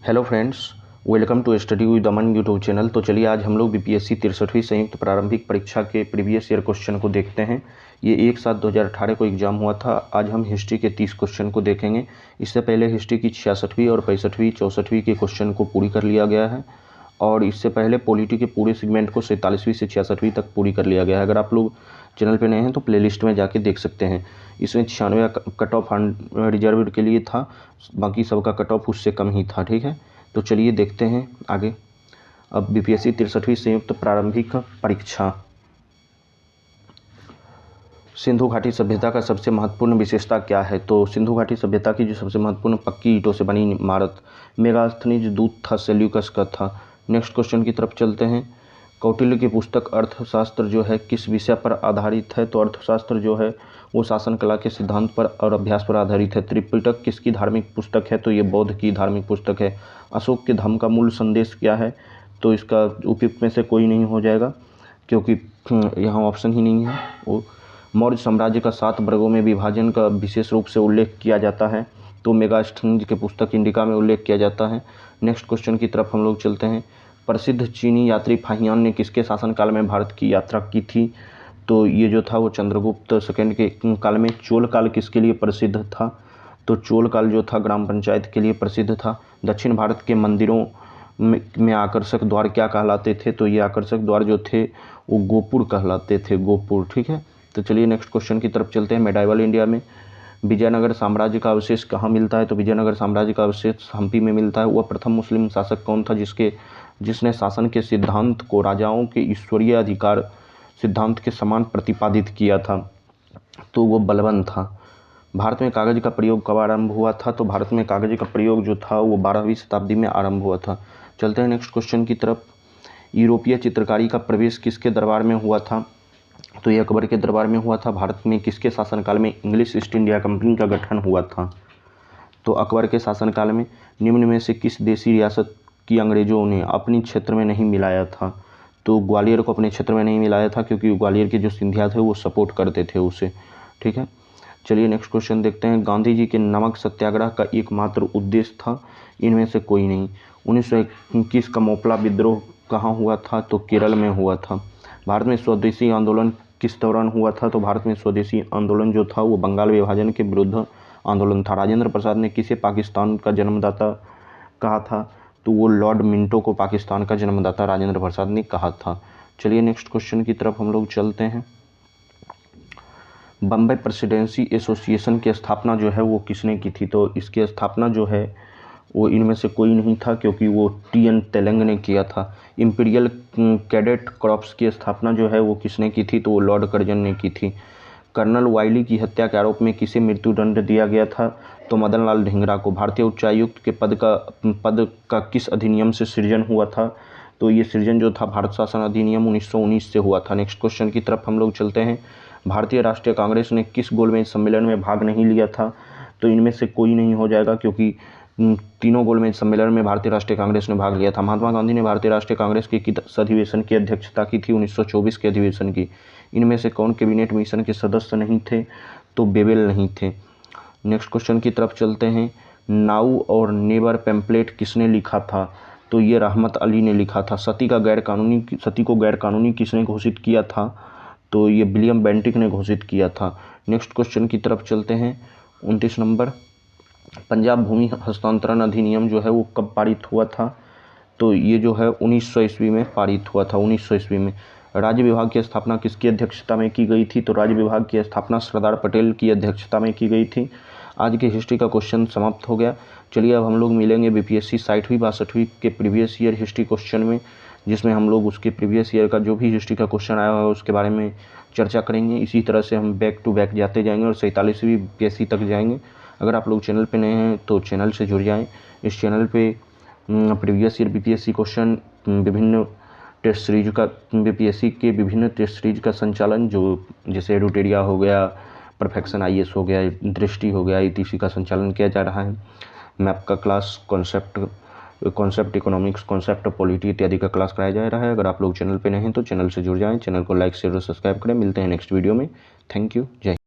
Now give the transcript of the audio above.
Hello friends, welcome to study with Aman YouTube channel. तो चलिए आज हम लोग बीपीएससी 63वीं संयुक्त प्रारंभिक परीक्षा के प्रीवियस ईयर क्वेश्चन को देखते हैं। ये 1/7/2018 को एग्जाम हुआ था। आज हम हिस्ट्री के 30 क्वेश्चन को देखेंगे। इससे पहले हिस्ट्री की 66वीं और 65वीं 64वीं के क्वेश्चन को पूरी कर लिया गया है और इससे पहले पॉलिटी के पूरे सेगमेंट को 47वीं से 66वीं तक पूरी कर लिया गया है। अगर आप लोग चैनल पे नए हैं तो प्लेलिस्ट में जाके देख सकते हैं। इसमें 96 कट ऑफ रिजर्व के लिए था, बाकी सबका कट ऑफ उससे कम ही था। ठीक है, तो चलिए देखते हैं आगे। अब बीपीएससी 63वीं संयुक्त प्रारंभिक परीक्षा। सिंधु घाटी सभ्यता का सबसे महत्वपूर्ण विशेषता क्या है? तो सिंधु घाटी सभ्यता की जो सबसे महत्वपूर्ण पक्की ईंटों से बनी इमारत मेगास्थनीज दूत था, सेल्यूकस का था। नेक्स्ट क्वेश्चन की तरफ चलते हैं। कौटिल्य की पुस्तक अर्थशास्त्र जो है किस विषय पर आधारित है? तो अर्थशास्त्र जो है वो शासन कला के सिद्धांत पर और अभ्यास पर आधारित है। त्रिपिटक किसकी धार्मिक पुस्तक है? तो ये बौद्ध की धार्मिक पुस्तक है। अशोक के धम्म का मूल संदेश क्या है? तो इसका उपयुक्त में से कोई नहीं हो जाएगा क्योंकि यहाँ ऑप्शन ही नहीं है। वो मौर्य साम्राज्य का 7 वर्गों में विभाजन का विशेष रूप से उल्लेख किया जाता है, तो मेगास्थनीज के पुस्तक इंडिका में उल्लेख किया जाता है। नेक्स्ट क्वेश्चन की तरफ हम लोग चलते हैं। प्रसिद्ध चीनी यात्री फाहियान ने किसके शासनकाल में भारत की यात्रा की थी? तो ये जो था वो चंद्रगुप्त सेकंड के काल में। चोल काल किसके लिए प्रसिद्ध था? तो चोल काल जो था ग्राम पंचायत के लिए प्रसिद्ध था। दक्षिण भारत के मंदिरों में आकर्षक द्वार क्या कहलाते थे? तो ये आकर्षक द्वार जो थे वो गोपुर कहलाते थे, गोपुर। ठीक है, तो चलिए नेक्स्ट क्वेश्चन की तरफ चलते हैं। मेडाइवल इंडिया में विजयनगर साम्राज्य का अवशेष कहाँ मिलता है? तो विजयनगर साम्राज्य का अवशेष हम्पी में मिलता है। वह प्रथम मुस्लिम शासक कौन था जिसने शासन के सिद्धांत को राजाओं के ईश्वरीय अधिकार सिद्धांत के समान प्रतिपादित किया था? तो वो बलबन था। भारत में कागज का प्रयोग कब आरंभ हुआ था? तो भारत में कागज का प्रयोग जो था वो 12वीं शताब्दी में आरंभ हुआ था। चलते हैं नेक्स्ट क्वेश्चन की तरफ। यूरोपीय चित्रकारी का प्रवेश किसके दरबार में हुआ था? तो ये अकबर के दरबार में हुआ था। भारत में किसके शासनकाल में इंग्लिश ईस्ट इंडिया कंपनी का गठन हुआ था? तो अकबर के शासनकाल में। निम्न में से किस देशी रियासत की अंग्रेजों ने अपनी क्षेत्र में नहीं मिलाया था? तो ग्वालियर को अपने क्षेत्र में नहीं मिलाया था क्योंकि ग्वालियर के जो सिंधिया थे वो सपोर्ट करते थे उसे। ठीक है, चलिए नेक्स्ट क्वेश्चन देखते हैं। गांधी जी के नमक सत्याग्रह का एकमात्र उद्देश्य था? इनमें से कोई नहीं। 1921 का मोपला विद्रोह कहाँ हुआ था? तो केरल में हुआ था। भारत में स्वदेशी आंदोलन किस दौरान हुआ था? तो भारत में स्वदेशी आंदोलन जो था वो बंगाल विभाजन के विरुद्ध आंदोलन था। राजेंद्र प्रसाद ने किसे पाकिस्तान का जन्मदाता कहा था? तो वो लॉर्ड मिंटो को पाकिस्तान का जन्मदाता राजेंद्र प्रसाद ने कहा था। चलिए नेक्स्ट क्वेश्चन की तरफ हम लोग चलते हैं। बम्बई प्रेसिडेंसी एसोसिएशन की स्थापना जो है वो किसने की थी? तो इसकी स्थापना जो है वो इनमें से कोई नहीं था क्योंकि वो टी.एन. तेलंग ने किया था। इंपीरियल कैडेट क्रॉप्स की स्थापना जो है वो किसने की थी? तो वो लॉर्ड कर्जन ने की थी। कर्नल वाइली की हत्या के आरोप में किसे मृत्युदंड दिया गया था? तो मदन लाल ढींगरा को। भारतीय उच्चायुक्त के पद का किस अधिनियम से सृजन हुआ था? तो ये सृजन जो था भारत शासन अधिनियम 1919 से हुआ था। नेक्स्ट क्वेश्चन की तरफ हम लोग चलते हैं। भारतीय राष्ट्रीय कांग्रेस ने किस गोलमेज सम्मेलन में भाग नहीं लिया था? तो इनमें से कोई नहीं हो जाएगा क्योंकि तीनों गोलमेज सम्मेलन में भारतीय राष्ट्रीय कांग्रेस ने भाग लिया था। महात्मा गांधी ने भारतीय राष्ट्रीय कांग्रेस के किस अधिवेशन की अध्यक्षता की थी? 1924 के अधिवेशन की। इनमें से कौन कैबिनेट मिशन के सदस्य नहीं थे? तो बेबेल नहीं थे। नेक्स्ट क्वेश्चन की तरफ चलते हैं। नाउ और नेबर पैम्पलेट किसने लिखा था? तो ये रहमत अली ने लिखा था। सती को गैरकानूनी किसने घोषित किया था? तो ये विलियम बेंटिक ने घोषित किया था। नेक्स्ट क्वेश्चन की तरफ चलते हैं। 29 नंबर। पंजाब भूमि हस्तांतरण अधिनियम जो है वो कब पारित हुआ था? तो ये जो है 1900 ईस्वी में पारित हुआ था। 1900 ईस्वी में। राज्य विभाग की स्थापना किसकी अध्यक्षता में की गई थी? तो राज्य विभाग की स्थापना सरदार पटेल की अध्यक्षता में की गई थी। आज की हिस्ट्री का क्वेश्चन समाप्त हो गया। चलिए अब हम लोग मिलेंगे बीपीएससी 60वीं 62वीं के प्रीवियस ईयर हिस्ट्री क्वेश्चन में, जिसमें हम लोग उसके प्रीवियस ईयर का जो भी हिस्ट्री का क्वेश्चन आया हुआ है उसके बारे में चर्चा करेंगे। इसी तरह से हम बैक टू बैक जाते जाएंगे और 47वीं बीपीएससी तक जाएंगे। अगर आप लोग चैनल पे नए हैं तो चैनल से जुड़ जाएं। इस चैनल पे प्रीवियस ईयर बीपीएससी क्वेश्चन, विभिन्न टेस्ट सीरीज का, बीपीएससी के विभिन्न टेस्ट सीरीज का संचालन जो जैसे एडुटेरिया हो गया, परफेक्शन आईएएस हो गया, दृष्टि हो गया, इत्यादि का संचालन किया जा रहा है। मैप का class, concept economics, concept polity इत्यादि का क्लास कराया जा रहा है। अगर आप लोग चैनल पे नए हैं तो चैनल से जुड़ जाएं। चैनल को लाइक शेयर और सब्सक्राइब करें। मिलते हैं नेक्स्ट वीडियो में। Thank you. जय